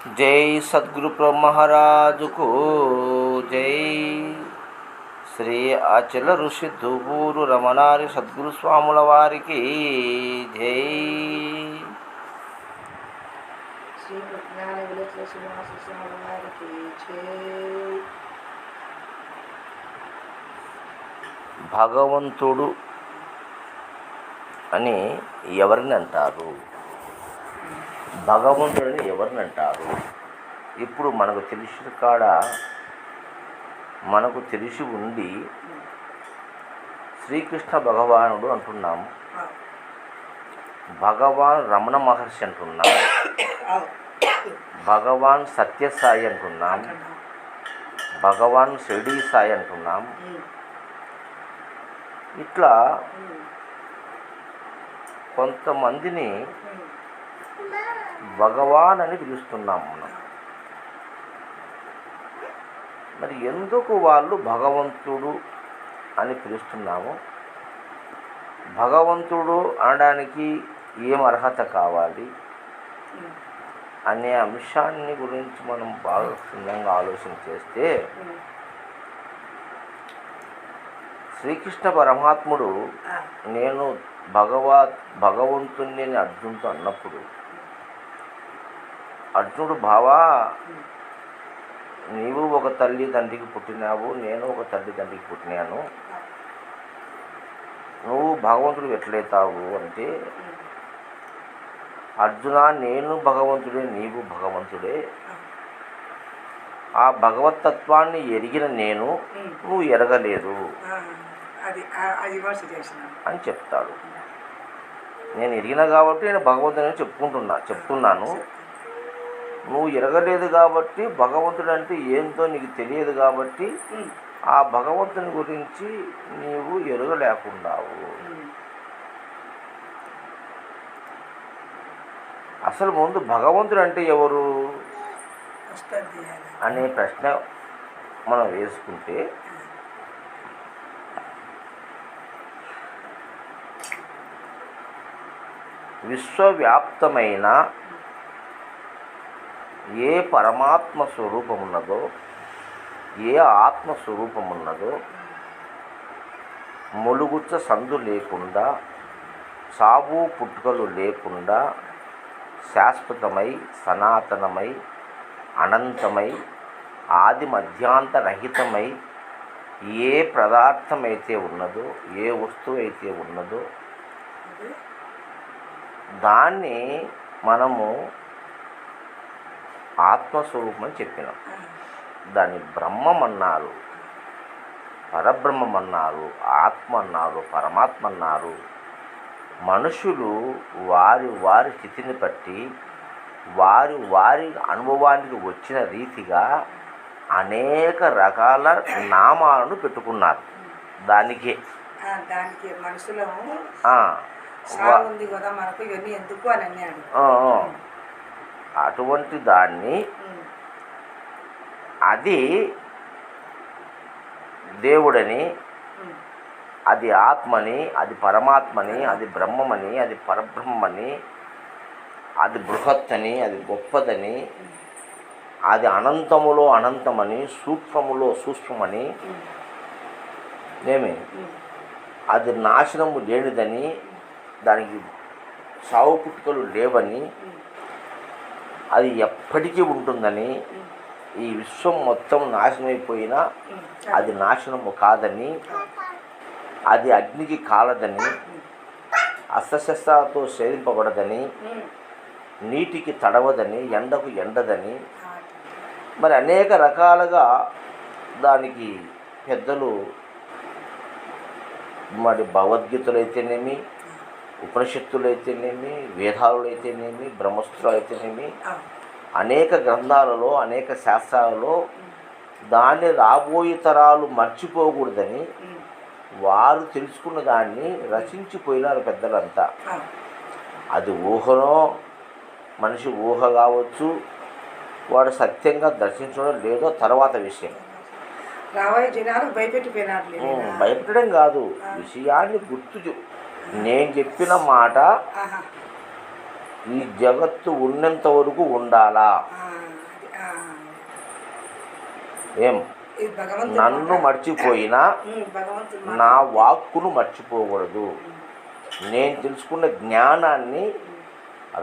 జై సద్గురు బ్రహ్మరాజుకు జై. శ్రీ అచల ఋషి దువ్వూరు రమణారి సద్గురు స్వాముల వారికి జై. శ్రీ ప్రజ్ఞాన విలక్షణ శ్రీనివాస స్వామి వారికి జై. భగవంతుడు అని ఎవరిని అంటారు? భగవంతుడిని ఎవరిని అంటారు? ఇప్పుడు మనకు తెలిసిన కాడ మనకు తెలిసి ఉండి శ్రీకృష్ణ భగవానుడు అంటున్నాము, భగవాన్ రమణ మహర్షి అంటున్నాం, భగవాన్ సత్యసాయి అంటున్నాం, భగవాన్ షిరిడీ సాయి అంటున్నాం. ఇట్లా కొంతమందిని భగవాన్ అని పిలుస్తున్నాం మనం. మరి ఎందుకు వాళ్ళు భగవంతుడు అని పిలుస్తున్నాము? భగవంతుడు అనడానికి ఏం అర్హత కావాలి అనే అంశాన్ని గురించి మనం బాగా క్షుణ్ణంగా ఆలోచన చేస్తే, శ్రీకృష్ణ పరమాత్ముడు నేను భగవంతుణ్ణి అని అర్జునుడితో అన్నప్పుడు, అర్జునుడు బావా నీవు ఒక తల్లి తండ్రికి పుట్టినావు, నేను ఒక తల్లి తండ్రికి పుట్టినాను, నువ్వు భగవంతుడు ఎట్లయితావు అంటే, అర్జున నేను భగవంతుడే, నీవు భగవంతుడే, ఆ భగవతత్వాన్ని ఎరిగిన నేను నువ్వు ఎరగలేదు అని చెప్తాడు. నేను ఎరిగిన కాబట్టి నేను భగవంతుడని చెప్తున్నాను, నువ్వు ఎరగలేదు కాబట్టి భగవంతుడు అంటే ఏంటో నీకు తెలియదు కాబట్టి ఆ భగవంతుని గురించి నీవు ఎరగలేకున్నావు. అసలు ముందు భగవంతుడు అంటే ఎవరు అనే ప్రశ్న మనం వేసుకుంటే, విశ్వవ్యాప్తమైన ఏ పరమాత్మ స్వరూపమున్నదో, ఏ ఆత్మస్వరూపమున్నదో, మొలుగుచ్చ సందు లేకుండా, సాగు పుట్టుకలు లేకుండా, శాశ్వతమై సనాతనమై అనంతమై ఆది మధ్యాంతరహితమై ఏ పదార్థమైతే ఉన్నదో, ఏ వస్తువు అయితే ఉన్నదో దాన్ని మనము ఆత్మస్వరూపం అని చెప్పినాం. దాన్ని బ్రహ్మం అన్నారు, పరబ్రహ్మం అన్నారు, ఆత్మ అన్నారు, పరమాత్మ అన్నారు. మనుషులు వారి వారి స్థితిని బట్టి వారి వారి అనుభవానికి వచ్చిన రీతిగా అనేక రకాల నామాలను పెట్టుకున్నారు. దానికే మనుషులు అటువంటి దాన్ని అది దేవుడని, అది ఆత్మని, అది పరమాత్మని, అది బ్రహ్మమని, అది పరబ్రహ్మని, అది బృహత్ అని, అది గొప్పదని, అది అనంతములో అనంతమని, సూక్ష్మములో సూక్ష్మమని, అది నాశనము లేనిదని, దానికి సావు పుట్టుకలు లేవని, అది ఎప్పటికీ ఉంటుందని, ఈ విశ్వం మొత్తం నాశనమైపోయినా అది నాశనము కాదని, అది అగ్నికి కాలదని, అస్త్రశస్త్రాలతో సేవింపబడదని, నీటికి తడవదని, ఎండకు ఎండదని, మరి అనేక రకాలుగా దానికి పెద్దలు మరి భగవద్గీతలు అయితేనేమి, ఉపనిషత్తులు అయితేనేమి, వేదాలు అయితేనేమి, బ్రహ్మసూత్రాలు అయితేనేమి, అనేక గ్రంథాలలో అనేక శాస్త్రాలలో దాన్ని రాబోయే తరాలు మర్చిపోకూడదని వారు తెలుసుకున్న దాన్ని రచించిపోయినారు పెద్దలంతా. అది ఊహనో, మనిషి ఊహ కావచ్చు, వాడు సత్యంగా దర్శించడం లేదో తర్వాత విషయం. భయపెట్టడం కాదు, విషయాన్ని నేను చెప్పిన మాట ఈ జగత్తు ఉన్నంత వరకు ఉండాలా, ఏం ఇది భగవంతుడి నన్ను మాట. మర్చిపోయినా భగవంతుడి మాట. నా వాక్కును మర్చిపోకూడదు. నేను తెలుసుకున్న జ్ఞానాన్ని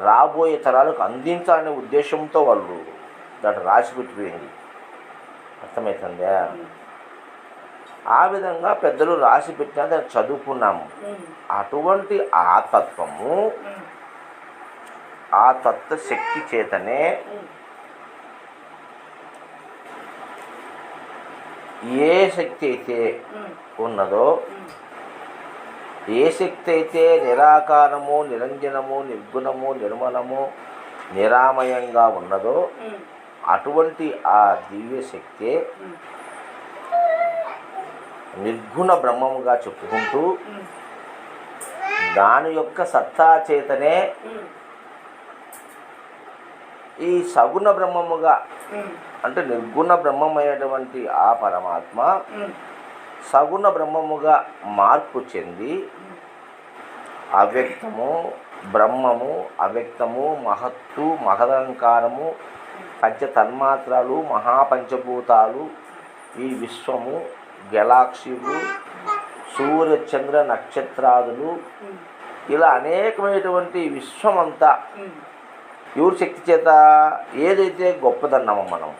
రాబోయే తరాలకు అందించాలనే ఉద్దేశంతో వాళ్ళు దాంట్లో రాసి పెట్టిపోయింది. అర్థమవుతుందా? ఆ విధంగా పెద్దలు రాసి పెట్టినా దాన్ని చదువుకున్నాము. అటువంటి ఆతత్వము, ఆ తత్వ శక్తి చేతనే ఏ శక్తి అయితే ఉన్నదో, ఏ శక్తి అయితే నిరాకారము, నిరంజనము, నిర్గుణము, నిర్మలము, నిరామయంగా ఉన్నదో అటువంటి ఆ దివ్య శక్తి నిర్గుణ బ్రహ్మముగా చెప్పుకుంటూ దాని యొక్క సత్తా చేతనే ఈ సగుణ బ్రహ్మముగా, అంటే నిర్గుణ బ్రహ్మమైనటువంటి ఆ పరమాత్మ సగుణ బ్రహ్మముగా మార్పు చెంది అవ్యక్తము, బ్రహ్మము, అవ్యక్తము, మహత్తు, మహదంకారము, పంచతన్మాత్రాలు, మహాపంచభూతాలు, ఈ విశ్వము, గెలాక్సీలు, సూర్య చంద్ర నక్షత్రాదులు, ఇలా అనేకమైనటువంటి విశ్వమంతా ఎవరి శక్తి చేత, ఏదైతే గొప్పదన్నామో మనం,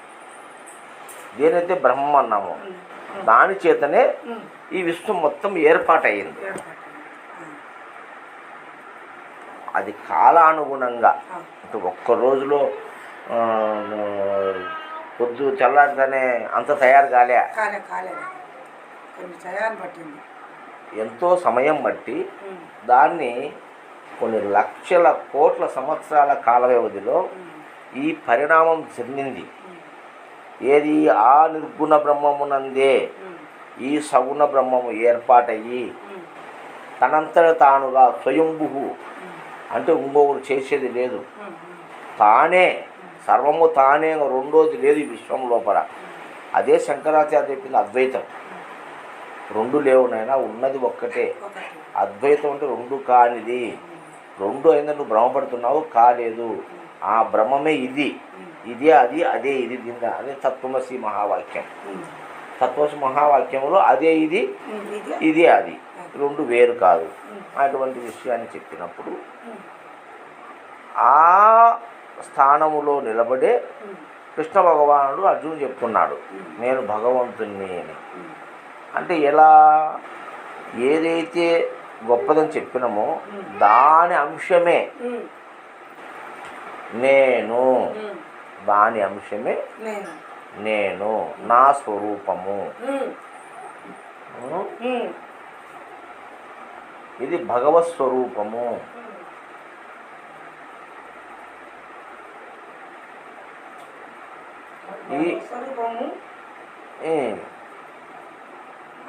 దేనైతే బ్రహ్మ అన్నామో దాని చేతనే ఈ విశ్వం మొత్తం ఏర్పాటయ్యింది. అది కాలానుగుణంగా, అంటే ఒక్క రోజులో పొద్దు చల్లారితేనే అంత తయారు కాలేదు. ఎంతో సమయం బట్టి దాన్ని కొన్ని లక్షల కోట్ల సంవత్సరాల కాల వ్యవధిలో ఈ పరిణామం చెందింది. ఏది? ఆ నిర్గుణ బ్రహ్మమునందే ఈ సగుణ బ్రహ్మము ఏర్పాటయ్యి తనంతట తానుగా స్వయంభువు, అంటే ఇంకొకరు చేసేది లేదు, తానే సర్వము తానే, రెండోది లేదు ఈ విశ్వం లోపల. అదే శంకరాచార్య చెప్పింది అద్వైతం. రెండు లేవు నాయనా, ఉన్నది ఒక్కటే. అద్వైతం అంటే రెండు కానిది. రెండు అయిందని నువ్వు భ్రమపడుతున్నావు, కాలేదు. ఆ బ్రహ్మమే ఇది, ఇదే అది, అదే ఇది. దీని అదే తత్వమసి మహావాక్యం. తత్వమసి మహావాక్యంలో అదే ఇది, ఇదే అది, రెండు వేరు కాదు అటువంటి విషయాన్ని చెప్పినప్పుడు ఆ స్థానములో నిలబడే కృష్ణ భగవానుడు అర్జును చెప్తున్నాడు, నేను భగవంతుణ్ణి అని. అంటే ఎలా? ఏదైతే గొప్పదని చెప్పినామో దాని అంశమే నేను, దాని అంశమే నేను, నా స్వరూపము. ఇది భగవత్ స్వరూపము.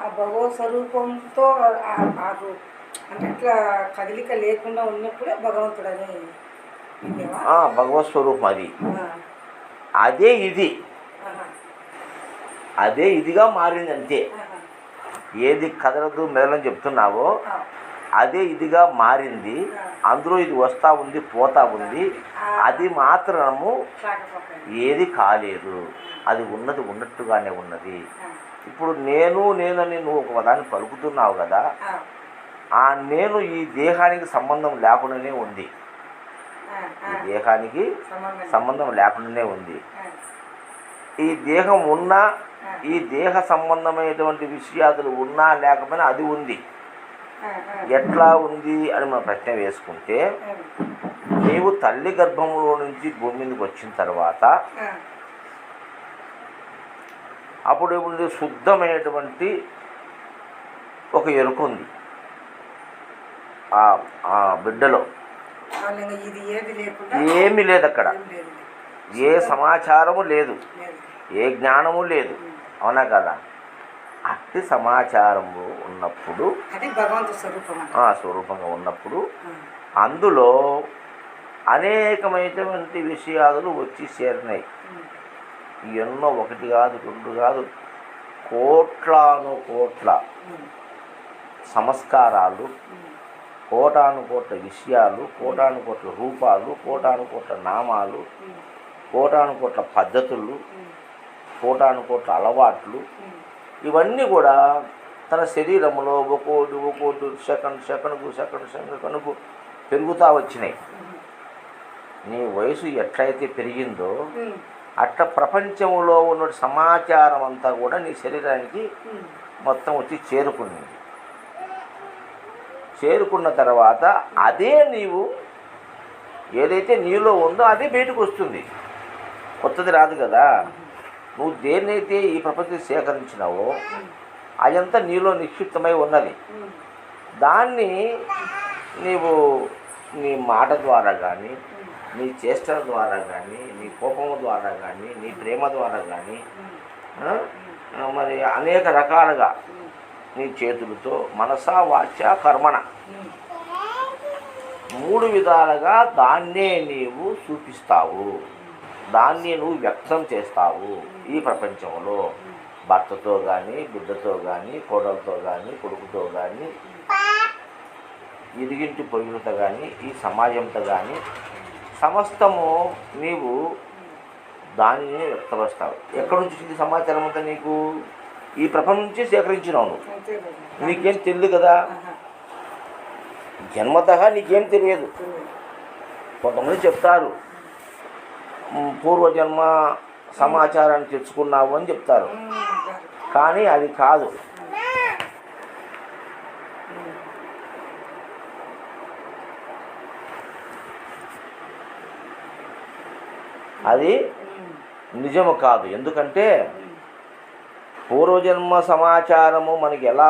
ఆ భగవత్ స్వరూపంతో అంటే ఇట్లా కదలిక లేకుండా ఉన్నప్పుడే భగవంతుడు అని భగవత్ స్వరూపం అది. అదే ఇది, అదే ఇదిగా మారింది అంతే. ఏది కదలదు మెదలని చెప్తున్నావో అదే ఇదిగా మారింది. అందులో ఇది వస్తూ ఉంది, పోతా ఉంది. అది మాత్రము ఏది కాలేదు, అది ఉన్నది ఉన్నట్టుగానే ఉన్నది. ఇప్పుడు నేనని నువ్వు ఒక దాన్ని పలుకుతున్నావు కదా, ఆ నేను ఈ దేహానికి సంబంధం లేకుండానే ఉంది. ఈ దేహానికి సంబంధం లేకుండానే ఉంది. ఈ దేహం ఉన్నా, ఈ దేహ సంబంధమైనటువంటి విషయాలు ఉన్నా లేకపోయినా అది ఉంది. ఎట్లా ఉంది అని మనం ప్రశ్న వేసుకుంటే, నీవు తల్లి గర్భంలో నుంచి భూమి మీదకి వచ్చిన తర్వాత అప్పుడు ఏముంది? శుద్ధమైనటువంటి ఒక ఎరుక ఉంది ఆ బిడ్డలో. ఏమీ లేదు అక్కడ, ఏ సమాచారము లేదు, ఏ జ్ఞానము లేదు. అవునా కదా? అట్టి సమాచారము ఉన్నప్పుడు, స్వరూపంగా ఉన్నప్పుడు అందులో అనేకమైనటువంటి విషయాలు వచ్చి చేరినాయి. ఎన్నో, ఒకటి కాదు, రెండు కాదు, కోట్లాను కోట్ల సంస్కారాలు, కోటాను కోట్ల విషయాలు, కోటాను కోట్ల రూపాలు, కోటాను కోట్ల నామాలు, కోటాను కోట్ల పద్ధతులు, కోటాను కోట్ల అలవాట్లు, ఇవన్నీ కూడా తన శరీరంలో ఒక్కోటి సెకండ్కు పెరుగుతూ వచ్చినాయి. నీ వయసు ఎట్లయితే పెరిగిందో అట్లా ప్రపంచంలో ఉన్న సమాచారం అంతా కూడా నీ శరీరానికి మొత్తం వచ్చి చేరుకున్న తర్వాత అదే నీవు ఏదైతే నీలో ఉందో అదే బయటకు వస్తుంది, కొత్తది రాదు కదా. నువ్వు దేన్నైతే ఈ ప్రపంచం సేకరించినావో అదంతా నీలో నిక్షిప్తమై ఉన్నది. దాన్ని నీవు నీ మాట ద్వారా కానీ, నీ చేష్టల ద్వారా కానీ, నీ కోపం ద్వారా కానీ, నీ ప్రేమ ద్వారా కానీ, మరి అనేక రకాలుగా నీ చేతులతో మనసా వాచ కర్మణ 3 విధాలుగా దాన్నే నీవు చూపిస్తావు, దాన్ని నువ్వు వ్యక్తం చేస్తావు. ఈ ప్రపంచంలో భర్తతో కానీ, బిడ్డతో కానీ, కోడలతో కానీ, కొడుకుతో కానీ, ఇదిగింటి పొరుగులతో కానీ, ఈ సమాజంతో కానీ సమస్తము నీవు దానిని వ్యక్తపరుస్తావు. ఎక్కడి నుంచి వచ్చింది సమాచారం అంతా? నీకు ఈ ప్రపంచం నుంచి సేకరించినావు. నీకేం తెలియదు కదా, జన్మతః నీకేం తెలియదు. కొంతమంది చెప్తారు పూర్వజన్మ సమాచారాన్ని తెచ్చుకున్నావు అని చెప్తారు, కానీ అది కాదు. అది నిజము కాదు. ఎందుకంటే పూర్వజన్మ సమాచారము మనకి ఎలా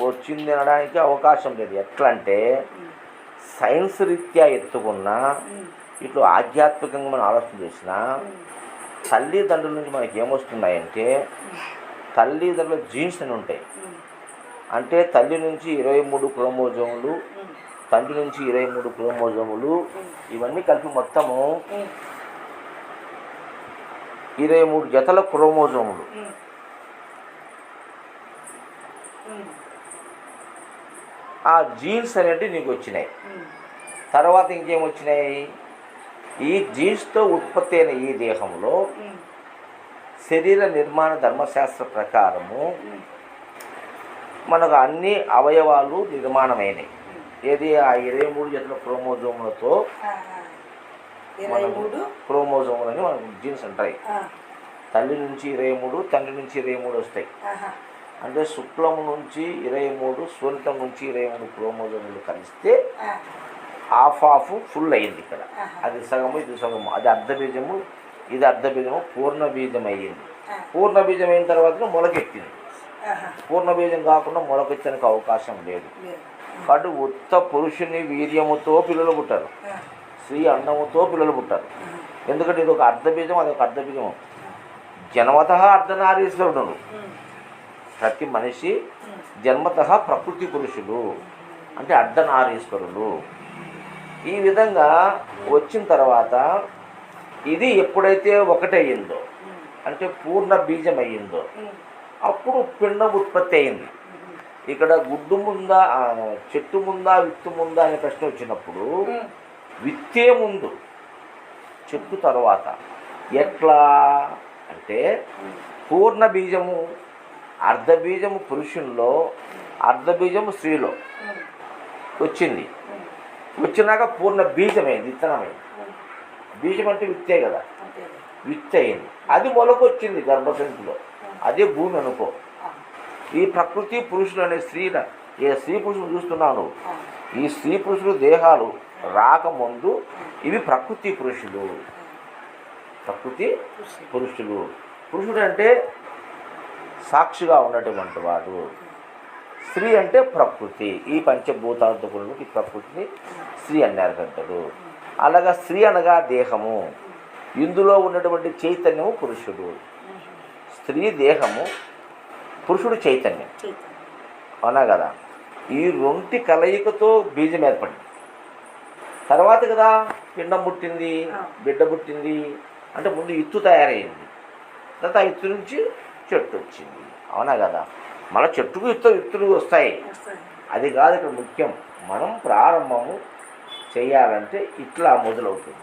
వచ్చింది అనడానికి అవకాశం లేదు. ఎట్లా అంటే సైన్స్ రీత్యా ఎత్తుకున్నా, ఇట్లా ఆధ్యాత్మికంగా మనం ఆలోచన చేసినా తల్లిదండ్రుల నుంచి మనకి ఏమొస్తున్నాయంటే తల్లిదండ్రుల జీన్స్ అని ఉంటాయి. అంటే తల్లి నుంచి 23 క్రోమోజోములు, తండ్రి నుంచి 23 క్రోమోజోములు, ఇవన్నీ కలిపి మొత్తము 23 జతల క్రోమోజోములు. ఆ జీన్స్ అనేవి నీకు వచ్చినాయి. తర్వాత ఇంకేం వచ్చినాయి? ఈ జీన్స్తో ఉత్పత్తి అయిన ఈ దేహంలో శరీర నిర్మాణ ధర్మశాస్త్ర ప్రకారము మనకు అన్ని అవయవాలు నిర్మాణమైనవి. ఏది? ఆ 23 జతల క్రోమోజోములతో క్రోమోజోములని మనకు జీన్స్ ఉంటాయి. తల్లి నుంచి 23, తండ్రి నుంచి 23 వస్తాయి. అంటే శుక్లం నుంచి 23, స్వరితం నుంచి 23 క్రోమోజోములు కలిస్తే హాఫ్ ఫుల్ అయ్యింది. ఇక్కడ అది సగము, ఇది సగము. అది అర్ధబీజము, ఇది అర్ధబీజము, పూర్ణ బీజం అయ్యింది. పూర్ణ బీజం అయిన తర్వాత మొలకెత్తింది. పూర్ణ బీజం కాకుండా మొలకెత్తడానికి అవకాశం లేదు. కాబట్టి ఉత్త పురుషుని వీర్యముతో పిల్లలు పుట్టారు, స్త్రీ అన్నముతో పిల్లలు పుట్టారు. ఎందుకంటే ఇది ఒక అర్ధబీజం, అది ఒక అర్ధబీజము. జన్మతః అర్ధనారీశ్వరుడు. ప్రతి మనిషి జన్మతః ప్రకృతి పురుషులు, అంటే అర్ధనారీశ్వరులు. ఈ విధంగా వచ్చిన తర్వాత ఇది ఎప్పుడైతే ఒకటయ్యిందో, అంటే పూర్ణ బీజం అయ్యిందో, అప్పుడు పిండం ఉత్పత్తి అయింది. ఇక్కడ గుడ్డు ముందా, చెట్టు ముందా, విత్తు ముందా అనే ప్రశ్న వచ్చినప్పుడు విత్తే ముందు, చెట్టు తర్వాత. ఎట్లా అంటే పూర్ణ బీజము, అర్ధబీజము పురుషుల్లో, అర్ధబీజము స్త్రీలో వచ్చింది. వచ్చినాక పూర్ణ బీజమైంది, విత్తనమైంది. బీజం అంటే విత్తే కదా, విత్త అయింది. అది మొలకొచ్చింది గర్భసంచిలో. అదే భూమి అనుకో. ఈ ప్రకృతి పురుషులు అనే ఏ స్త్రీ పురుషులు చూస్తున్నాను, ఈ స్త్రీ పురుషులు దేహాలు రాకముందు ఇవి ప్రకృతి పురుషులు. ప్రకృతి పురుషులు. పురుషుడు అంటే సాక్షిగా ఉన్నటువంటి వాడు. స్త్రీ అంటే ప్రకృతి. ఈ పంచభూతాలతో ఈ ప్రకృతిని స్త్రీ అన్నారు పెద్దలు. అలాగా స్త్రీ అనగా దేహము, ఇందులో ఉన్నటువంటి చైతన్యము పురుషుడు. స్త్రీ దేహము, పురుషుడు చైతన్యం. అవునా కదా? ఈ రెంటి కలయికతో బీజం ఏర్పడింది. తర్వాత కదా పిండం పుట్టింది, బిడ్డ పుట్టింది. అంటే ముందు ఇత్తు తయారైంది, తర్వాత ఆ ఇత్తు నుంచి చెట్టు వచ్చింది. అవునా కదా? మన చెట్టుకు ఇత్తులు వస్తాయి. అది కాదు ఇక్కడ ముఖ్యం. మనం ప్రారంభము చేయాలంటే ఇట్లా మొదలవుతుంది.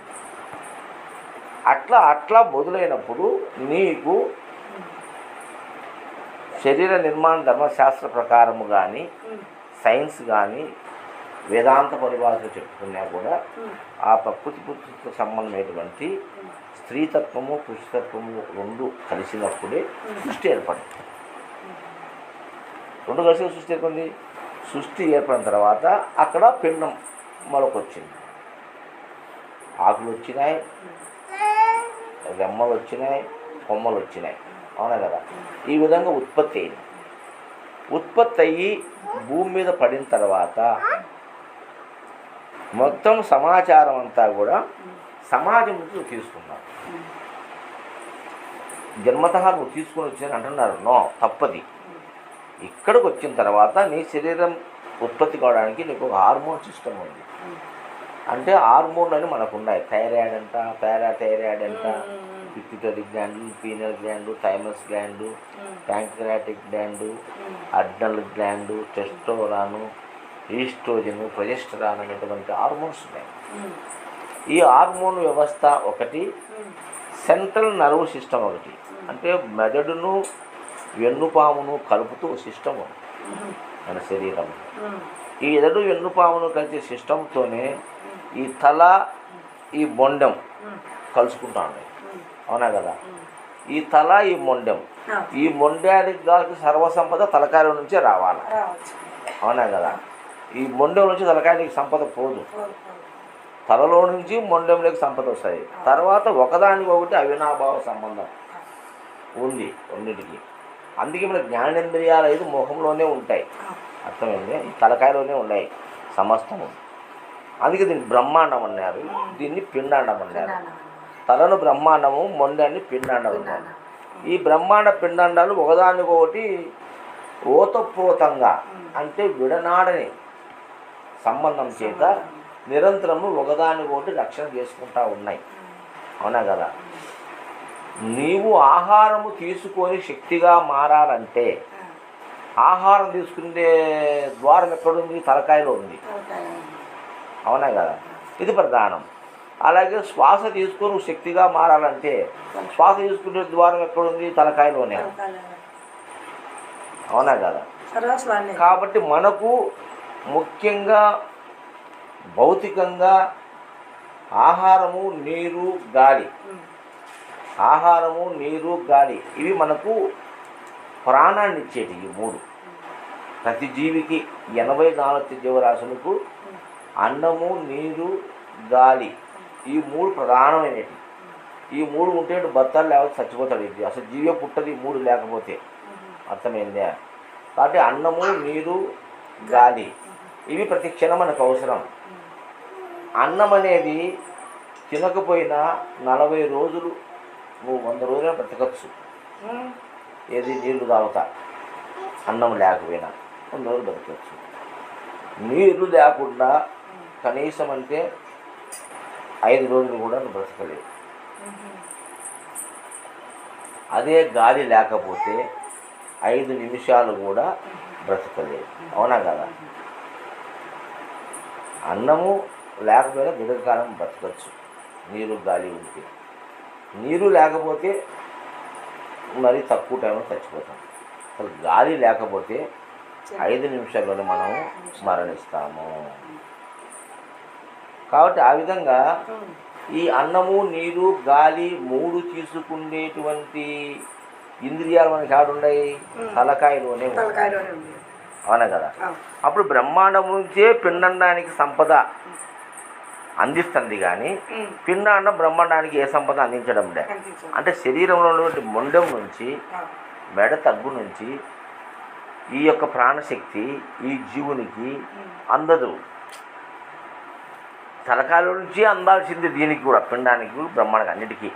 అట్లా అట్లా మొదలైనప్పుడు నీకు శరీర నిర్మాణ ధర్మశాస్త్ర ప్రకారము కానీ సైన్స్ కానీ వేదాంత పరిభాషలో చెప్పుకున్నా కూడా ఆ ప్రకృతి పురుషుతో సంబంధమైనటువంటి స్త్రీతత్వము పురుషతత్వము రెండు కలిసినప్పుడే సృష్టి ఏర్పడింది. రెండు కలిసి సృష్టి ఏర్పడింది. సృష్టి ఏర్పడిన తర్వాత అక్కడ పిండం మొలకొచ్చింది. ఆకులు వచ్చినాయి, రెమ్మలు వచ్చినాయి, కొమ్మలు వచ్చినాయి. అవునా కదా? ఈ విధంగా ఉత్పత్తి అయింది. ఉత్పత్తి అయ్యి భూమి మీద పడిన తర్వాత మొత్తం సమాచారం అంతా కూడా సమాజం నుంచి నువ్వు తీసుకున్నావు. జన్మతః నువ్వు తీసుకుని వచ్చాను అంటున్నారు. నో, తప్పది. ఇక్కడికి వచ్చిన తర్వాత నీ శరీరం ఉత్పత్తి కావడానికి నీకు ఒక హార్మోన్ సిస్టమ్ ఉంది. అంటే హార్మోన్లు అని మనకు ఉన్నాయి. థైరాయిడ్ అంట, పారాథైరాయిడ్ అంట, pituitary gland, pineal gland, thymus gland, pancreatic gland, adrenal gland, testosterone, oestrogen, progesterone అనేటువంటి హార్మోన్స్ ఉన్నాయి. ఈ హార్మోన్ వ్యవస్థ ఒకటి, సెంట్రల్ నర్వ్ సిస్టమ్ ఒకటి. అంటే మెదడును వెన్నుపామును కలుపుతూ సిస్టమ్ మన శరీరం. ఈ ఎదడు వెన్నుపామును కలిసే సిస్టంతోనే ఈ తల, ఈ మొండెం కలుసుకుంటా ఉన్నాయి. అవునా కదా? ఈ తల, ఈ మొండెం, ఈ మొండానికి కావాల్సిన సర్వసంపద తలకాయల నుంచే రావాలి. అవునా కదా? ఈ మొండెం నుంచి తలకాయలకి సంపద పోదు. తలలో నుంచి మొండెంలోకి సంపద వస్తాయి. తర్వాత ఒకదానికి ఒకటి అవినాభావ సంబంధం ఉంది రెండింటికి. అందుకే మన జ్ఞానేంద్రియాలు అయితే ముఖంలోనే ఉంటాయి. అర్థమైంది? తలకాయలోనే ఉన్నాయి సమస్తము. అందుకే దీన్ని బ్రహ్మాండం అన్నారు, దీన్ని పిండాండం అన్నారు. తలను బ్రహ్మాండము, మొండాన్ని పిండాండం అన్నారు. ఈ బ్రహ్మాండ పిండాండాలు ఒకదానికొకటి ఓతప్రోతంగా అంటే విడనాడని సంబంధం చేత నిరంతరము ఒకదానికొకటి రక్షణ చేసుకుంటూ ఉన్నాయి. అవునా కదా? నీవు ఆహారము తీసుకొని శక్తిగా మారాలంటే ఆహారం తీసుకునే ద్వారం ఎక్కడుంది? తలకాయలో ఉంది. అవునా కదా? ఇది ప్రధానం. అలాగే శ్వాస తీసుకొని నువ్వు శక్తిగా మారాలంటే శ్వాస తీసుకునే ద్వారం ఎక్కడుంది? తలకాయలోనే. అవునా కదా? కాబట్టి మనకు ముఖ్యంగా భౌతికంగా ఆహారము, నీరు, గాలి, ఆహారము, నీరు, గాలి ఇవి మనకు ప్రాణాన్ని ఇచ్చేటి. ఈ మూడు ప్రతి జీవికి 84 జీవరాశులకు అన్నము, నీరు, గాలి ఈ మూడు ప్రధానమైనవి. ఈ మూడు ఉంటే బత్తాలు లేకపోతే చచ్చిపోతాడు. ఇది అసలు జీవే పుట్టది ఈ మూడు లేకపోతే. అర్థమైందా? కాబట్టి అన్నము, నీరు, గాలి ఇవి ప్రతి క్షణం మనకు అవసరం. అన్నం అనేది తినకపోయినా 40 రోజులు నువ్వు 100 రోజులు బ్రతకచ్చు. ఏది? నీళ్లు తాగుతా. అన్నం లేకపోయినా 100 రోజులు బ్రతకచ్చు. నీళ్లు లేకుండా కనీసం అంటే 5 రోజులు కూడా నువ్వు బ్రతకలేవు. అదే గాలి లేకపోతే 5 నిమిషాలు కూడా బ్రతకలేవు. అవునా కదా? అన్నము లేకపోయినా దీర్ఘకాలం బ్రతకచ్చు నీరు, గాలి ఉంటే. నీరు లేకపోతే మరీ తక్కువ టైంలో చచ్చిపోతాం. అసలు గాలి లేకపోతే 5 నిమిషాల్లోనే మనం మరణిస్తాము. కాబట్టి ఆ విధంగా ఈ అన్నము, నీరు, గాలి మూడు తీసుకునేటువంటి ఇంద్రియాలు మనకి ఆడున్నాయి? తలకాయలోనే. అవునా కదా? అప్పుడు బ్రహ్మాండం నుంచే పిండానికి సంపద అందిస్తుంది. కానీ పిండాండం బ్రహ్మాండానికి ఏ సంపద అందించడం లే. అంటే శరీరంలో ఉన్నటువంటి మొండెం నుంచి, మెడ తగ్గు నుంచి ఈ యొక్క ప్రాణశక్తి ఈ జీవునికి అందదు. తలకాయల నుంచి అందాల్సింది దీనికి కూడా, పిండానికి, బ్రహ్మాండానికి అన్నిటికీ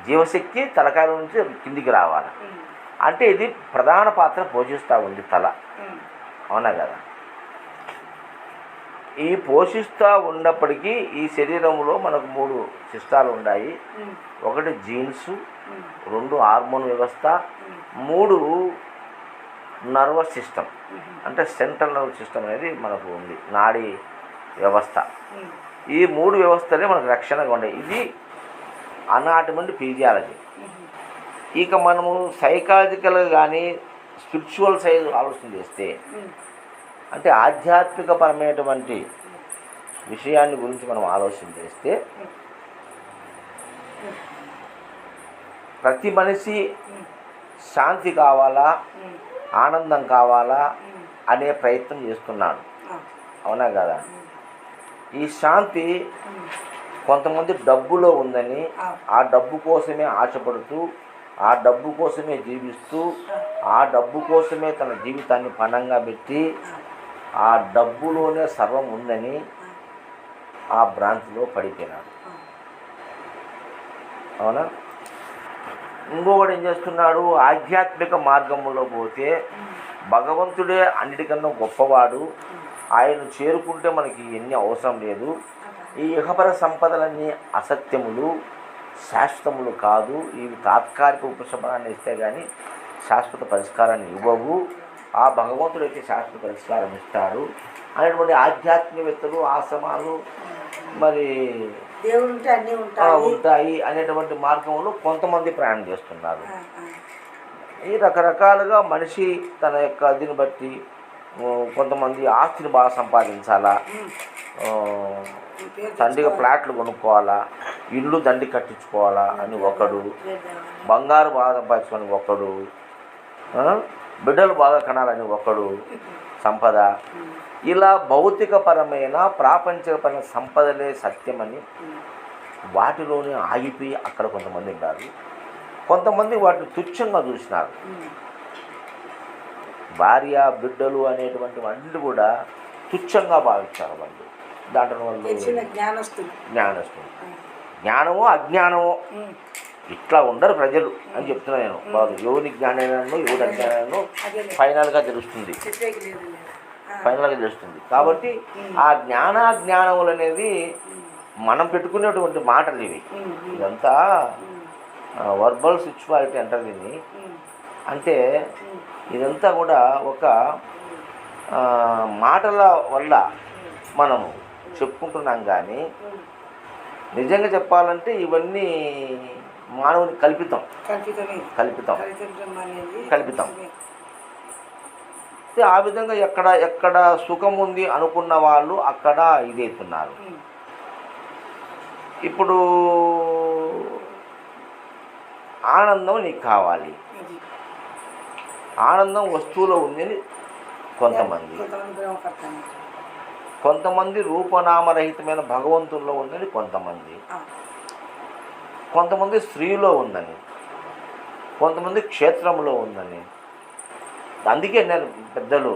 జీవశక్తి తలకాయల నుంచి కిందికి రావాలి. అంటే ఇది ప్రధాన పాత్ర పోషిస్తూ ఉంది తల. అవునా కదా? ఈ పోషిస్తూ ఉన్నప్పటికీ ఈ శరీరంలో మనకు 3 సిస్టాలు ఉన్నాయి. ఒకటి జీన్స్, 2 హార్మోన్ వ్యవస్థ, 3 నర్వస్ సిస్టమ్ అంటే సెంట్రల్ నర్వస్ సిస్టమ్ అనేది మనకు ఉంది, నాడీ వ్యవస్థ. ఈ 3 వ్యవస్థలే మనకు రక్షణగా ఉన్నాయి. ఇది అనాటమీ ఫిజియాలజీ. ఇక మనము సైకాలజికల్ కానీ స్పిరిచువల్ సైడ్ ఆలోచన చేస్తే, అంటే ఆధ్యాత్మికపరమైనటువంటి విషయాన్ని గురించి మనం ఆలోచన చేస్తే, ప్రతి మనిషి శాంతి కావాలా, ఆనందం కావాలా అనే ప్రయత్నం చేస్తున్నాడు. అవునా కదా? ఈ శాంతి కొంతమంది డబ్బులో ఉందని ఆ డబ్బు కోసమే ఆశపడుతూ, ఆ డబ్బు కోసమే జీవిస్తూ, ఆ డబ్బు కోసమే తన జీవితాన్ని పణంగా పెట్టి, ఆ డబ్బులోనే సర్వం ఉందని ఆ భ్రాంతిలో పడిపోయినాడు. అవునా? ఇంకొకటి ఏం చేస్తున్నాడు, ఆధ్యాత్మిక మార్గంలో పోతే భగవంతుడే అన్నిటికన్నా గొప్పవాడు, ఆయన చేరుకుంటే మనకి ఎన్ని అవసరం లేదు, ఈ ఇహపర సంపదలన్నీ అసత్యములు, శాశ్వతములు కాదు, ఇవి తాత్కాలిక ఉపశమనాన్ని ఇస్తే కానీ శాశ్వత పరిష్కారాన్ని ఇవ్వవు, ఆ భగవంతుడైతే శాశ్వత పరిష్కారం ఇస్తాడు అనేటువంటి ఆధ్యాత్మికవేత్తలు, ఆశ్రమాలు మరి దేవుడు అన్నీ ఉంటాయి అనేటువంటి మార్గంలో కొంతమంది ప్రయాణం చేస్తున్నారు. ఈ రకరకాలుగా మనిషి తన యొక్క దీన్ని బట్టి కొంతమంది ఆస్తిని బాగా సంపాదించాలా, దండిగా ఫ్లాట్లు కొనుక్కోవాలా, ఇల్లు దండి కట్టించుకోవాలా అని ఒకడు, బంగారు బాగా సంపాదించుకొని ఒకడు, బిడ్డలు బాగా కనాలని ఒకడు సంపద. ఇలా భౌతికపరమైన ప్రాపంచికపరమైన సంపదలే సత్యమని వాటిలోనే ఆగిపోయి అక్కడ కొంతమంది ఉన్నారు. కొంతమంది వాటిని తుచ్చంగా చూసినారు. భార్య బిడ్డలు అనేటువంటి అన్నిటి కూడా తుచ్చంగా భావించారు వాళ్ళు. దాంట్లో వాళ్ళు జ్ఞానస్తులు, జ్ఞానమో అజ్ఞానమో ఇట్లా ఉండరు ప్రజలు అని చెప్తున్నా నేను. వాళ్ళు ఎవరి జ్ఞానైనాను ఎవరి అజ్ఞానాలను ఫైనల్గా తెలుస్తుంది. కాబట్టి ఆ జ్ఞానాజ్ఞానములు అనేది మనం పెట్టుకునేటువంటి మాటలు ఇవి. ఇదంతా వర్బల్ స్పిరిచువాలిటీ అంటారు దీన్ని. అంటే ఇదంతా కూడా ఒక మాటల వల్ల మనము చెప్పుకుంటున్నాం, కానీ నిజంగా చెప్పాలంటే ఇవన్నీ మానవుని కల్పితం. ఆ విధంగా ఎక్కడ సుఖం ఉంది అనుకున్న వాళ్ళు అక్కడ ఇదవుతున్నారు. ఇప్పుడు ఆనందం నీకు కావాలి, ఆనందం వస్తువులో ఉందని కొంతమంది రూపనామరహితమైన భగవంతుల్లో ఉందని కొంతమంది స్త్రీలో ఉందని, కొంతమంది క్షేత్రంలో ఉందని. అందుకే నేను పెద్దలు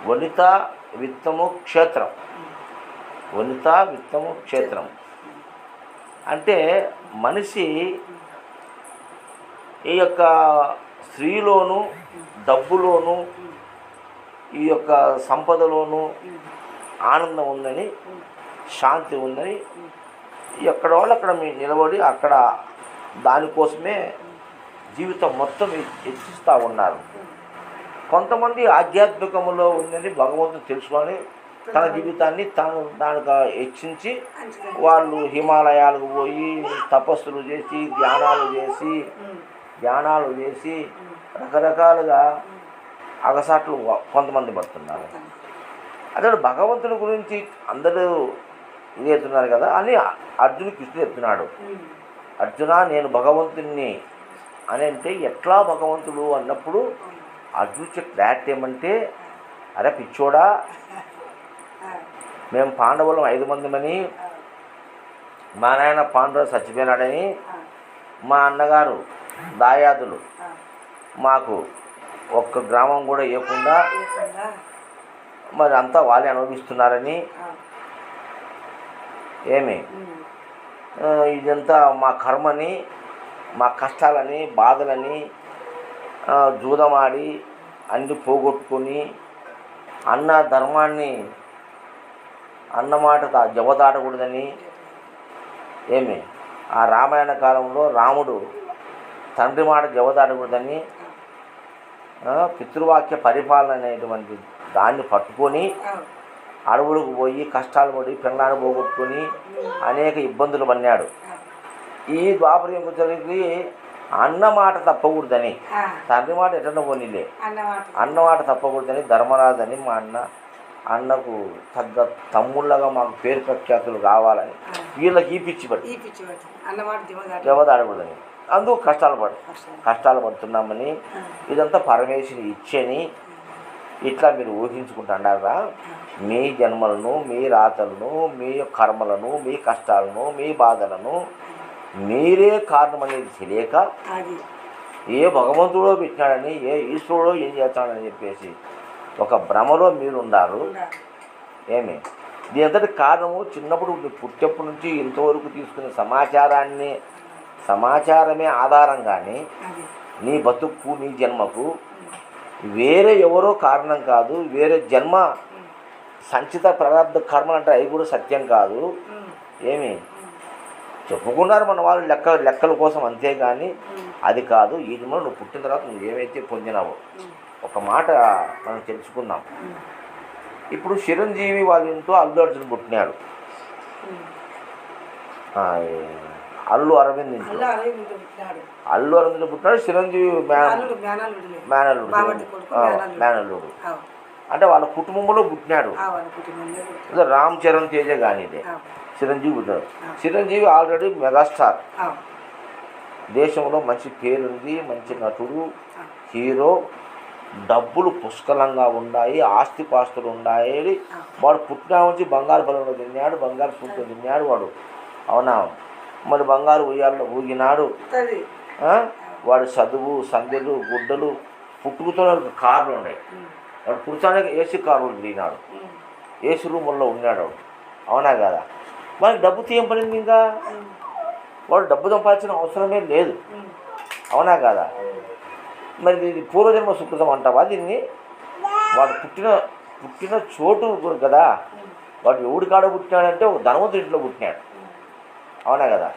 వనిత విత్తము క్షేత్రం, వనిత విత్తము క్షేత్రం అంటే మనిషి ఈ యొక్క స్త్రీలోను, డబ్బులోను, ఈ యొక్క సంపదలోను ఆనందం ఉందని, శాంతి ఉందని ఎక్కడ వాళ్ళు అక్కడ మీరు నిలబడి అక్కడ దానికోసమే జీవితం మొత్తం హెచ్చిస్తూ ఉన్నారు. కొంతమంది ఆధ్యాత్మికములో ఉందని భగవంతుని తెలుసుకొని తన జీవితాన్ని దానికి హెచ్చించి వాళ్ళు హిమాలయాలకు పోయి తపస్సులు చేసి ధ్యానాలు చేసి రకరకాలుగా అగసాట్లు కొంతమంది పడుతున్నారు. అదే భగవంతుని గురించి అందరూ చెప్తున్నారు కదా అని అర్జునుడు కృష్ణుడు చెప్తున్నాడు. అర్జున నేను భగవంతుని అని అంటే ఎట్లా భగవంతుడు అన్నప్పుడు అర్జునుడు క్లారిటీ ఏమంటే, అరే పిచ్చోడా, మేము పాండవులం 5 మందిమని, మా నాయన పాండవులు చచ్చిపోయినాడని, మా అన్నగారు దాయాదులు మాకు ఒక్క గ్రామం కూడా ఇవ్వకుండా మరి అంతా వాళ్ళే అనుభవిస్తున్నారని, ఇదంతా మా కర్మని, మా కష్టాలని, బాధలని జూదమాడి అన్ని పోగొట్టుకొని అన్న ధర్మాన్ని అన్నమాట జవదాటకూడదని, ఆ రామాయణ కాలంలో రాముడు తండ్రి మాట జవదాటకూడదని పితృవాక్య పరిపాలన అనేటువంటి దాన్ని పట్టుకొని అడవులకు పోయి కష్టాలు పడి పిల్లలను పోగొట్టుకొని అనేక ఇబ్బందులు పన్నాడు. ఈ ద్వాపరం వచ్చేసరికి అన్న మాట తప్పకూడదని, తండ్రి మాట ఎట్లా పోనీలే, అన్న మాట తప్పకూడదని ధర్మరాజని మా అన్నకు తగ్గ తమ్ముళ్ళగా మాకు పేరు ప్రఖ్యాతులు కావాలని వీళ్ళకి ఈ పిచ్చి పట్టి దెబ్బదాడకూడదని అందుకు కష్టాలు పడుతున్నామని ఇదంతా పరమేశ్వరి ఇచ్చని ఇట్లా మీరు ఊహించుకుంటున్నారా? మీ జన్మలను, మీ రాతలను, మీ కర్మలను, మీ కష్టాలను, మీ బాధలను మీరే కారణం అనేది తెలియక ఏ భగవంతుడో పెట్టినాడని, ఏ ఈశ్వరుడో ఏం చేస్తాడని చెప్పేసి ఒక భ్రమలో మీరు ఉన్నారు. ఏమి దీని అంతటి కారణము చిన్నప్పుడు పుట్టేప్పటి నుంచి ఇంతవరకు తీసుకునే సమాచారమే ఆధారంగానే నీ బతుకు, నీ జన్మకు వేరే ఎవరో కారణం కాదు. వేరే జన్మ సంచిత ప్రారంభ కర్మలు అంటే అవి కూడా సత్యం కాదు. ఏమి చెప్పుకున్నారు మన వాళ్ళు లెక్కల కోసం, అంతేగాని అది కాదు. ఈ జన్మలో నువ్వు పుట్టిన తర్వాత నువ్వు ఏమైతే పొందినావో ఒక మాట మనం తెలుసుకుందాం. ఇప్పుడు చిరంజీవి వాళ్ళ ఇంట్లో అల్లు అర్జున్ పుట్టినాడు, అల్లు అరవింద్ ఇంట్లో అల్లు అరవింద్ పుట్టినాడు. చిరంజీవి మేనల్లుడు అంటే వాళ్ళ కుటుంబంలో పుట్టినాడు. రామ్ చరణ్ తేజ కానీ ఇదే చిరంజీవి పుట్టినాడు. చిరంజీవి ఆల్రెడీ మెగాస్టార్, దేశంలో మంచి పేరుంది, మంచి నటుడు, హీరో, డబ్బులు పుష్కలంగా ఉన్నాయి, ఆస్తిపాస్తులు ఉన్నాయి. వాడు పుట్టిన నుంచి బంగారు పొలంలో తిన్నాడు, బంగారు సూట్లో తిన్నాడు వాడు. అవునా? మరి బంగారు ఉయ్యాల్లో ఊగినాడు. వాడు చదువు, సంధ్యలు, గుడ్డలు, పుట్టుకుతో కార్లు ఉన్నాయి. వాడు పురుషానికి ఏసీ కార్లు తిరిగినాడు, ఏసీ రూముల్లో ఉన్నాడు. అవునా కదా? వాడికి డబ్బు తీయం పడింది. ఇంకా వాడు డబ్బు సంపాదించిన అవసరమే లేదు. అవునా కదా? మరి ఇది పూర్వజన్మ సుకృతం అంటావా దీన్ని? వాడు పుట్టిన చోటు కదా. వాడు ఎవడి కాడ పుట్టినాడంటే ఒక ధనవంతుడి ఇంట్లో పుట్టినాడు. అవునా కదా?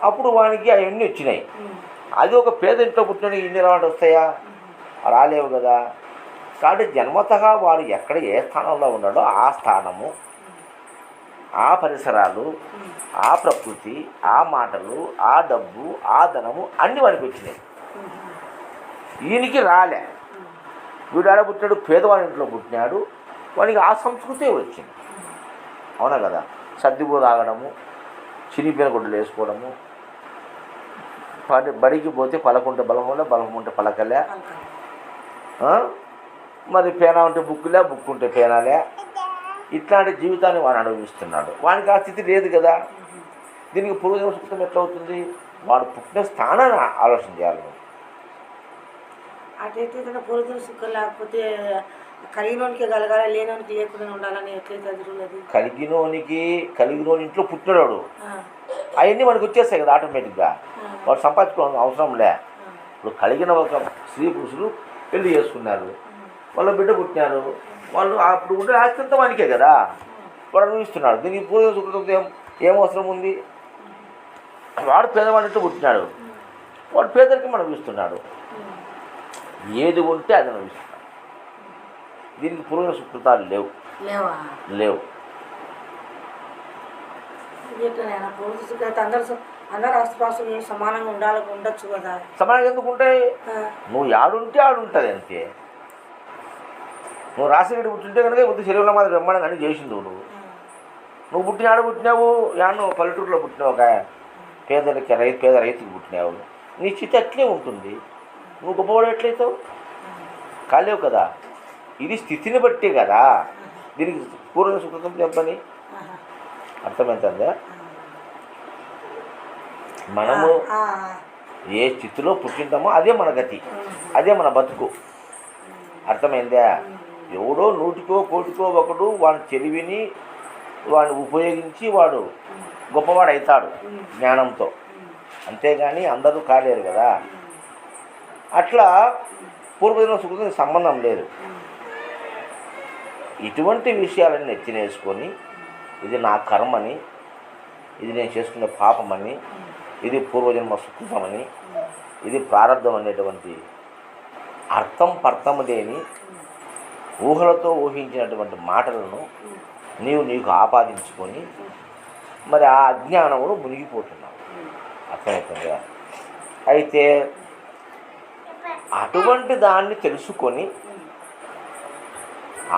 అప్పుడు వానికి అవన్నీ వచ్చినాయి. అది ఒక పేద ఇంట్లో పుట్టిన ఇన్ని రావడం వస్తాయా? రాలేవు కదా. కాబట్టి జన్మతగా వాడు ఎక్కడ ఏ స్థానంలో ఉన్నాడో ఆ స్థానము, ఆ పరిసరాలు, ఆ ప్రకృతి, ఆ మాటలు, ఆ డబ్బు, ఆ ధనము అన్నీ వాడికి వచ్చినాయి. ఈయనకి రాలే. వీడు ఆడ పుట్టాడు, పేదవాడి ఇంట్లో పుట్టినాడు, వాడికి ఆ సంస్కృతే వచ్చింది. అవునా కదా? సర్దిబో తాగడము, చిరిగిపోయిన గుడ్డలు వేసుకోవడము, బడికి పోతే పలకుంటే బలములే, బలం ఉంటే పలకలే, మరి పేనా ఉంటే బుక్కులే, బుక్ ఉంటే పేనాలే, ఇట్లాంటి జీవితాన్ని వాడు అనుభవిస్తున్నాడు. వానికి ఆ స్థితి లేదు కదా. దీనికి పూర్వజన్మ సుకృతం ఎట్లా అవుతుంది? వాడు పుట్టిన స్థానాన్ని ఆలోచన చేయాలి. అటైతే తన పూర్వజన్మ సుఖం లేకపోతే కలిగినోనికి కలగాలి, లేనోనికి లేకుండా ఉండాలని ఎట్లయితే ఎదురున్నది? కలిగినోని ఇంట్లో పుట్టినాడు, అవన్నీ మనకు వచ్చేస్తాయి కదా ఆటోమేటిక్గా. వాడు సంపాదించుకోవడం అవసరం లే. ఇప్పుడు కలిగిన ఒక స్త్రీ పురుషులు పెళ్లి చేసుకున్నారు, వాళ్ళ బిడ్డ పుట్టినారు, వాళ్ళు అప్పుడు ఉండే ఆస్తి అంతా వానికే కదా, వాడు అనుభవిస్తున్నాడు. దీనికి పూర్వ సుకృతం ఏం అవసరం ఉంది? వాడు పేదవాడింట్లో పుట్టినాడు, వాడు పేదరికం అనుభవిస్తున్నాడు. ఏది ఉంటే అది అనుభవిస్తున్నాడు. దీనికి పూర్వ సుకృతాలు లేవు. అందరూ ఆస్తిపాస్తులు సమానంగా ఉండొచ్చు కదా. సమానంగా ఎందుకు ఉంటాయి? నువ్వు ఆడుంటే ఆడుంటుంది అంతే. నువ్వు రాసిరెడ్డి పుట్టింటే కనుక కొద్ది శరీరంలో మాది బ్రహ్మాండంగా అన్నీ చేసిండు. నువ్వు పుట్టినావు యాను పల్లెటూరులో పుట్టినావు, ఒక పేద రైతుకి పుట్టినావు, నీ స్థితి అట్లే ఉంటుంది. నువ్వు గొప్పవాడు ఎట్లయితావు? కాలేవు కదా. ఇది స్థితిని బట్టే కదా. దీనికి పూర్వ సుకృతం చెప్పని అర్థమవుతుందా? మనము ఏ స్థితిలో పుట్టింటామో అదే మన గతి, అదే మన బతుకు. అర్థమైందా? ఎవడో నూటికో కోటికో ఒకడు వాడి తెలివిని వాడిని ఉపయోగించి వాడు గొప్పవాడు అవుతాడు జ్ఞానంతో, అంతేగాని అందరూ కాలేరు కదా. అట్లా పూర్వజన్మ సుకృతం సంబంధం లేదు. ఇటువంటి విషయాలన్నీ ఎత్తినేసుకొని ఇది నా కర్మని, ఇది నేను చేసుకునే పాపమని, ఇది పూర్వజన్మ సుకృతమని, ఇది ప్రారంధం అనేటువంటి పర్థము లేని ఊహలతో ఊహించినటువంటి మాటలను నీకు ఆపాదించుకొని మరి ఆ అజ్ఞానమును మునిగిపోతున్నావు. అర్థమవుతుందా? అయితే అటువంటి దాన్ని తెలుసుకొని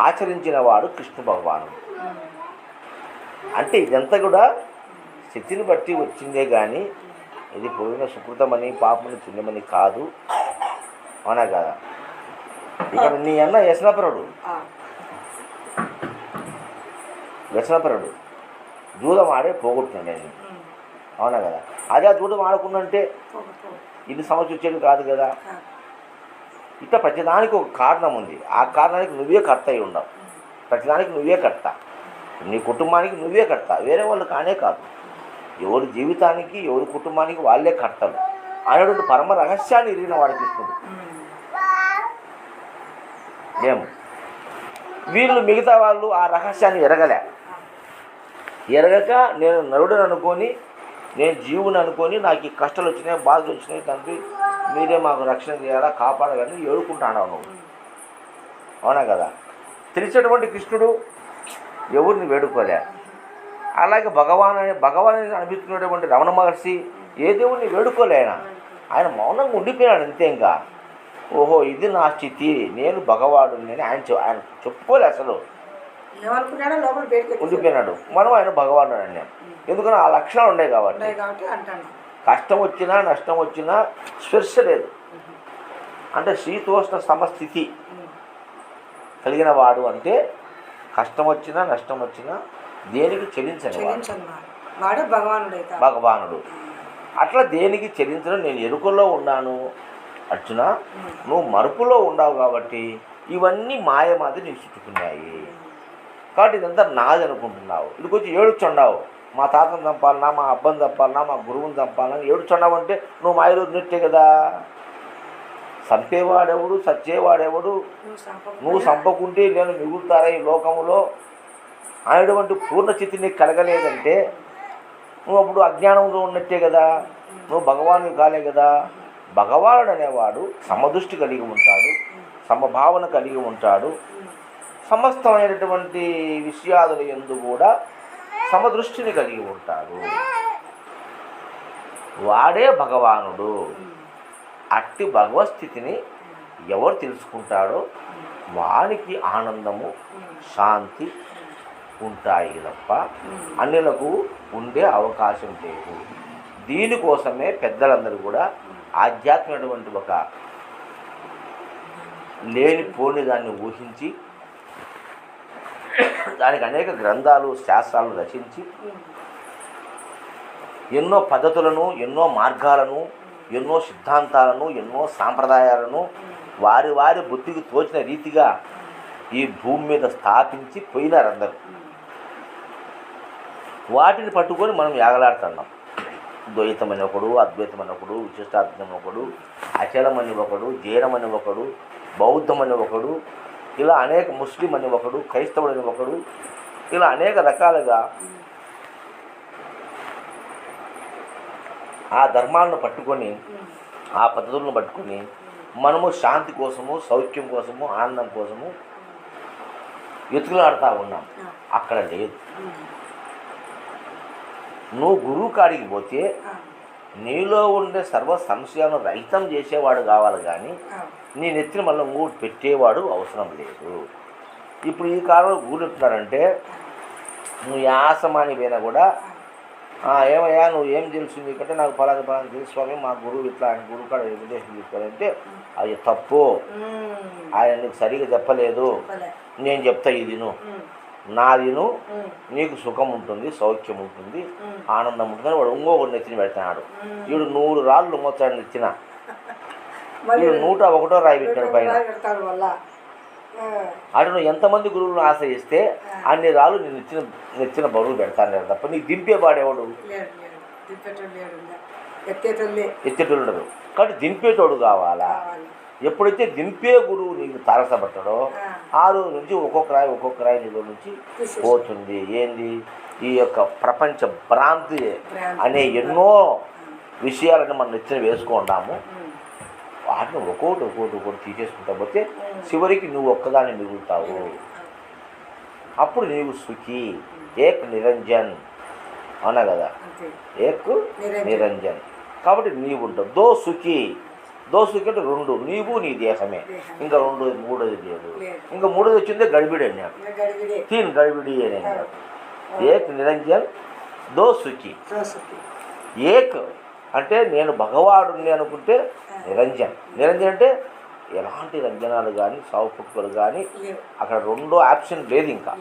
ఆచరించిన వాడు కృష్ణ భగవానుడు. అంటే ఇదంతా కూడా స్థితిని బట్టి వచ్చిందే కానీ ఇది పోయిన సుకృతమని పాపమని పుణ్యమని కాదు. అవునా కదా? ఇక్కడ నీ అన్న వ్యసనపరుడు జూదం ఆడే పోగొట్టున్నాడు నేను. అవునా కదా? అదే ఆ జూదం ఆడకుండంటే ఇది సమస్య వచ్చేది కాదు కదా. ఇట్లా ప్రతిదానికి ఒక కారణం ఉంది. ఆ కారణానికి నువ్వే కర్త అయి ఉండవు. ప్రతిదానికి నువ్వే కర్త. నీ కుటుంబానికి నువ్వే కర్త, వేరే వాళ్ళు కానే కాదు. ఎవరి జీవితానికి ఎవరి కుటుంబానికి వాళ్ళే కర్తలు అనేటువంటి పరమ రహస్యాన్ని ఎరిగిన వాడు కృష్ణుడు. ఏమో వీళ్ళు మిగతా వాళ్ళు ఆ రహస్యాన్ని ఎరగక నేను నరుడని అనుకొని, నేను జీవుని అనుకొని, నాకు ఈ కష్టాలు వచ్చినాయి, బాధలు వచ్చినాయి, తండ్రి మీరే మాకు రక్షణ చేయాలా, కాపాడాలని ఏడుకుంటాను నువ్వు. అవునా కదా? తెలిసినటువంటి కృష్ణుడు ఎవరిని వేడుకోలే. అలాగే భగవాన్ అనిపించుకునేటువంటి రమణ మహర్షి ఏ దేవుడిని వేడుకోలే. ఆయన మౌనంగా ఉండిపోయాడు అంతే. ఇంకా ఓహో ఇది నా స్థితి, నేను భగవాడు అని ఆయన చెప్పుకోలే. అసలు ఉండిపోయినాడు. మనం ఆయన భగవానుడు అన్నాం. ఎందుకని ఆ లక్షణాలు ఉన్నాయి కాబట్టి. కష్టం వచ్చినా నష్టం వచ్చినా స్పర్శ లేదు. అంటే శీతోష్ణ సమస్థితి కలిగిన వాడు. అంటే కష్టం వచ్చినా నష్టం వచ్చినా దేనికి చెల్లించని వాడు భగవానుడు. అట్లా దేనికి చెల్లించడం. నేను ఎరుకల్లో ఉన్నాను అర్జున, నువ్వు మరుపులో ఉండవు కాబట్టి ఇవన్నీ మాయమాది నీకు చుట్టుకున్నాయి. కాబట్టి ఇదంతా నాది అనుకుంటున్నావు. ఇదికి వచ్చి ఏడుచుండావు, మా తాతను చంపాలన్నా, మా అబ్బని చంపాలన్నా, మా గురువుని చంపాలని ఏడుచుండావు అంటే నువ్వు మాయలో ఉన్నట్టే కదా. చంపేవాడెవడు, చచ్చేవాడెవడు? నువ్వు చంపకుంటే నేను మిగులుతారా ఈ లోకములో అనేటువంటి పూర్ణచితి నీకు కలగలేదంటే నువ్వు అప్పుడు అజ్ఞానంలో ఉన్నట్టే కదా. నువ్వు భగవాను కాలే కదా. భగవానుడు అనేవాడు సమదృష్టి కలిగి ఉంటాడు, సమభావన కలిగి ఉంటాడు. సమస్తమైనటువంటి విషయాదుల యందు కూడా సమదృష్టిని కలిగి ఉంటాడు. వాడే భగవానుడు. అట్టి భగవస్థితిని ఎవరు తెలుసుకుంటాడో వానికి ఆనందము, శాంతి ఉంటాయి తప్ప అన్యులకు ఉండే అవకాశం లేదు. దీనికోసమే పెద్దలందరూ కూడా ఆధ్యాత్మికమైనటువంటి ఒక లేనిపోని దాన్ని ఊహించి దానికి అనేక గ్రంథాలు, శాస్త్రాలు రచించి ఎన్నో పద్ధతులను, ఎన్నో మార్గాలను, ఎన్నో సిద్ధాంతాలను, ఎన్నో సాంప్రదాయాలను వారి వారి బుద్ధికి తోచిన రీతిగా ఈ భూమి మీద స్థాపించి పోయినారు అందరూ. వాటిని పట్టుకొని మనం యాగలాడుతున్నాం. ద్వైతమని ఒకడు, అద్వైతమని ఒకడు, విశిష్టాద్వైతం ఒకడు, అచలమని ఒకడు, జైనమని ఒకడు, బౌద్ధమని ఒకడు, ఇలా అనేక ముస్లిం అని ఒకడు, క్రైస్తవుడని ఒకడు, ఇలా అనేక రకాలుగా ఆ ధర్మాలను పట్టుకొని, ఆ పద్ధతులను పట్టుకొని మనము శాంతి కోసము, సౌఖ్యం కోసము, ఆనందం కోసము ఎతుకులాడుతూ ఉన్నాం. అక్కడ లేదు. నువ్వు గురువు కాడికి పోతే నీలో ఉండే సర్వ సంశయాలను రహితం చేసేవాడు కావాలి, కానీ నీ నెత్తిన మళ్ళీ మూడు పెట్టేవాడు అవసరం లేదు. ఇప్పుడు ఈ కాలంలో గురువు ఎట్లున్నారంటే, నువ్వు యాసమాని పోయినా కూడా ఏమయ్యా నువ్వు ఏం తెలుసు నీకంటే నాకు ఫలానా తెలుసు స్వామి, మా గురువు ఇట్లా ఆయన గురువు కాడ ఎడ్యుకేషన్ తీసుకోవాలంటే అది తప్పు, ఆయన నీకు సరిగా చెప్పలేదు, నేను చెప్తా ఇది నాదిను, నీకు సుఖం ఉంటుంది, సౌఖ్యం ఉంటుంది, ఆనందం ఉంటుంది. వాడు ఇంకొకటి నెత్తిన పెడతాడు. వీడు 100 రాళ్ళు మోస్తాడు నెత్తిన, వీడు 101వ రాయి పెట్టాడు పైన. అటు నువ్వు ఎంతమంది గురువులను ఆశ్రయిస్తే అన్ని రాళ్ళు నేను నెచ్చిన బరువు పెడతాను లేదు తప్ప నీకు దింపేవాడేవాడు? ఎత్తేటోడు ఉండదు. కాబట్టి దింపేటోడు కావాలా. ఎప్పుడైతే దింపే గురువు నీకు తారసపడతాడో ఆ రోజు నుంచి ఒక్కొక్క రాయి నీలో నుంచి పోతుంది. ఏంది ఈ యొక్క ప్రపంచ భ్రాంతి అనే ఎన్నో విషయాలను మనం నెచ్చిన వేసుకుంటాము. వాటిని ఒక్కొక్కటి తీసేసుకుంటా పోతే చివరికి నువ్వు ఒక్కదాన్ని మిగులుతావు. అప్పుడు నీవు సుఖి, ఏక్ నిరంజన్ అన్నా కదా, ఏక్ నిరంజన్. కాబట్టి నీవు ఉంటావు. దో సుఖి అంటే రెండు, నీవు నీ దేహమే. ఇంకా రెండు మూడోది లేదు. ఇంకా మూడోది వచ్చిందే గడిబిడి అన్నాడు. తీన్ గడిబిడి అని అన్నాడు. ఏక్ నిరంజన్ దో సుఖి. ఏక్ అంటే నేను భగవాడుని అనుకుంటే నిరంజన్. నిరంజన్ అంటే ఎలాంటి రంజనాలు కానీ సావుపుట్టులు కానీ అక్కడ రెండో ఆప్షన్ లేదు. ఇంకా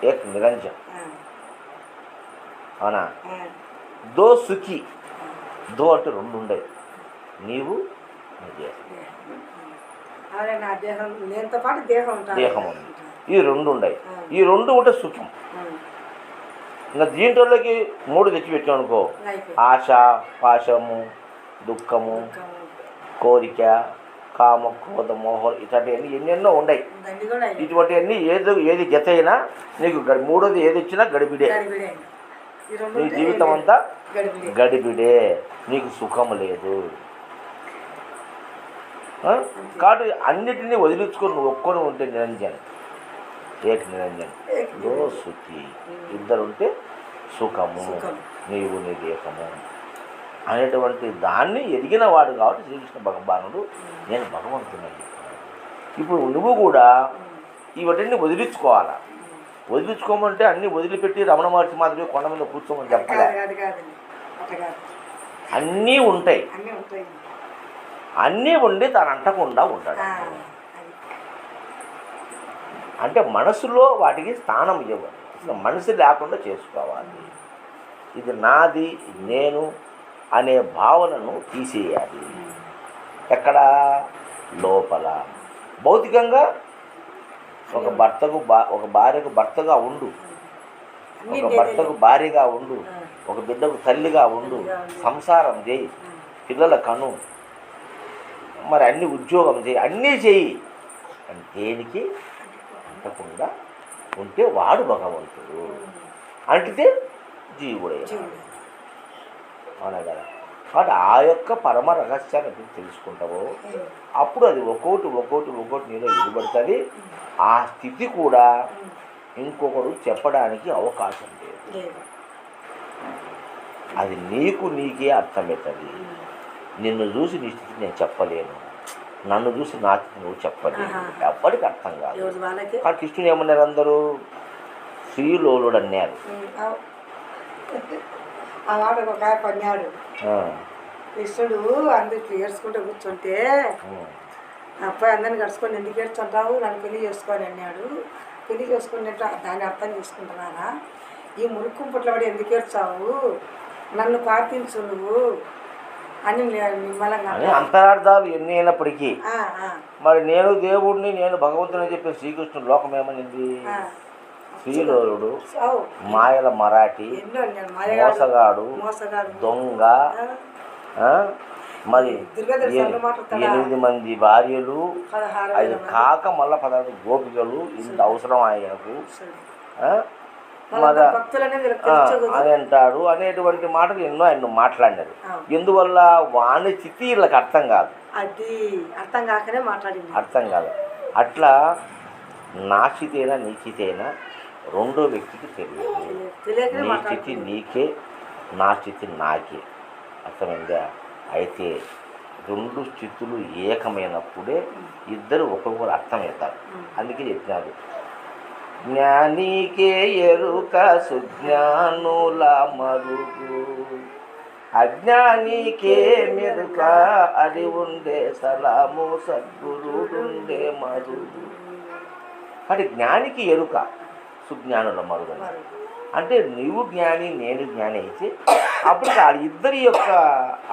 ఏక్ నిరంజన్ అవునా. దో సుఖి, దో అంటే రెండు ఉండేవి, నీవు నీ దేహం ఉంది. ఈ రెండు ఉండయి. ఈ రెండు ఉంటే సుఖం. ఇంకా దీంట్లోకి మూడు తెచ్చిపెట్టాం అనుకో, ఆశ, పాశము, దుఃఖము, కోరిక, కామ, క్రోధ, మోహం ఇట్లాంటివన్నీ ఎన్నెన్నో ఉన్నాయి. ఇటువంటివన్నీ ఏది జత అయినా నీకు మూడోది ఏది వచ్చినా గడిబిడే. నీ జీవితం అంతా గడిబిడే, నీకు సుఖం లేదు. కాబట్టి అన్నిటినీ వదిలించుకొని నువ్వు ఒక్కొని ఉంటే నిరంజన్, ఏక్ నిరంజన్ దో సుఖి. ఇద్దరుంటే సుఖము, నీవు నీ దేహము అనేటువంటి దాన్ని ఎదిగిన వాడు కాబట్టి శ్రీకృష్ణ భగవానుడు నేను భగవంతుని. ఇప్పుడు నువ్వు కూడా ఇవన్నీ వదిలించుకోవాలా. వదిలించుకోమంటే అన్నీ వదిలిపెట్టి రమణ మహర్షి మాదిరి కొండ మీద కూర్చోమని చెప్పలే. అన్నీ ఉంటాయి, అన్నీ ఉండి తాను అంటకుండా ఉంటాడు. అంటే మనసులో వాటికి స్థానం ఇవ్వాలి. అసలు మనసు లేకుండా చేసుకోవాలి. ఇది నాది, నేను అనే భావనను తీసేయాలి. ఎక్కడ? లోపల. భౌతికంగా ఒక భార్యకు భర్తగా ఉండు, ఒక భర్తకు భార్యగా ఉండు, ఒక బిడ్డకు తల్లిగా ఉండు, సంసారం చేయి, పిల్లల కను, మరి అన్ని ఉద్యోగం చేయి, అన్నీ చేయి. దేనికి అంటకుండా ఉంటే వాడు భగవంతుడు. అంటితే జీవుడే. అవునా కదా. కాబట్టి ఆ యొక్క పరమ రహస్యాన్ని ఎప్పుడు తెలుసుకుంటావో అప్పుడు అది ఒక్కొక్కటి నీలో విడిపడుతుంది. ఆ స్థితి కూడా ఇంకొకరు చెప్పడానికి అవకాశం లేదు. అది నీకే అర్థమవుతుంది. నిన్ను చూసి నీ స్థితి నేను చెప్పలేను, నన్ను చూసి నా స్థితి నువ్వు చెప్పలేను. ఎప్పటికి అర్థం కాదు. కానీ కృష్ణుడు ఏమన్నారు? అందరూ శ్రీలోలుడు అన్నారు. కృష్ణుడు అందరికి ఏడ్చుకుంటూ కూర్చుంటే అబ్బాయి అందరిని గడుచుకొని ఎందుకు ఏడ్చుంటావు, నన్ను పెళ్లి చేసుకొని అన్నాడు. పెళ్లి చేసుకున్నట్టు దాన్ని అర్థం చేసుకుంటున్నారా? ఈ మురుక్కు పుట్లబడి ఎందుకు ఏడ్చావు, నన్ను ప్రార్థించు నువ్వు అని అంతరార్థాలు ఎన్ని అయినప్పటికీ మరి నేను దేవుడిని, నేను భగవంతుని చెప్పే శ్రీకృష్ణుడు లోకం ఏమనింది? శ్రీలోలుడు, మాయల మరాఠీ, మోసగాడు, దొంగ, మరి 8 మంది భార్యలు, అది కాక మళ్ళా 16 గోపికలు, ఇంత అవసరం ఆయనకు అని అంటాడు అనేటువంటి మాటలు ఎన్నో ఆయన మాట్లాడినారు. ఎందువల్ల వాని స్థితి వీళ్ళకి అర్థం కాదు. అర్థం కాదు. అట్లా నా స్థితి అయినా నీ స్థితి అయినా రెండో వ్యక్తికి తెలియదు. నీ స్థితి నీకే, నా స్థితి నాకే. అర్థమైందా? అయితే రెండు స్థితులు ఏకమైనప్పుడే ఇద్దరు ఒక్కొక్కరు అర్థమవుతారు. అందుకే చెప్పినారు, జ్ఞానికే ఎరుక సుజ్ఞానుల మరుగు, అజ్ఞానికే మెరుక అది ఉండే సలాము సద్గురుడుండే మరుగు. అంటే జ్ఞానికి ఎరుక, సుజ్ఞానుల మరుగు. అంటే నీవు జ్ఞాని, నేను జ్ఞాని అయితే అప్పుడు ఇద్దరి యొక్క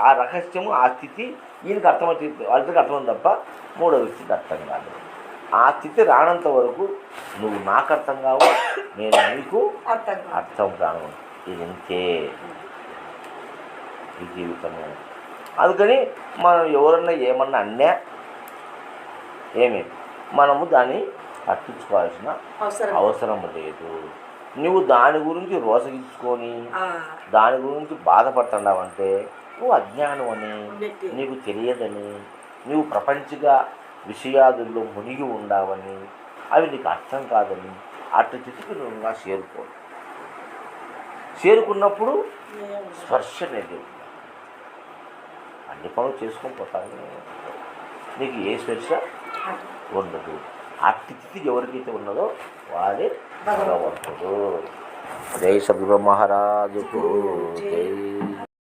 ఆ రహస్యము, ఆ స్థితి ఈయనకి అర్థమవుతుంది, వాళ్ళకి అర్థం తప్ప మూడో వ్యక్తికి అర్థం కాదు. ఆ స్థితి రానంత వరకు నువ్వు నాకు అర్థం కావు, నేను నీకు అర్థం కాను. ఇది ఇంతే ఈ జీవితము. అందుకని మనం ఎవరన్నా ఏమన్నా అన్నా మనము దాన్ని పట్టించుకోవాల్సిన అవసరం లేదు. నువ్వు దాని గురించి రోసగించుకొని దాని గురించి బాధపడుతున్నావంటే నువ్వు అజ్ఞానం అని, నీకు తెలియదని, నువ్వు ప్రపంచగా విషయాదుల్లో మునిగి ఉండావని, అవి నీకు అర్థం కాదని అటు స్థితికి నువ్వు చేరుకున్నప్పుడు స్పర్శ అనేది అన్ని పనులు చేసుకొని పోతాను. నీకు ఏ స్వేచ్ఛ ఉండదు. అట్టి స్థితి ఎవరికైతే ఉన్నదో వాడే భగవంతుడు. జై సద్గురు మహారాజుకు జై.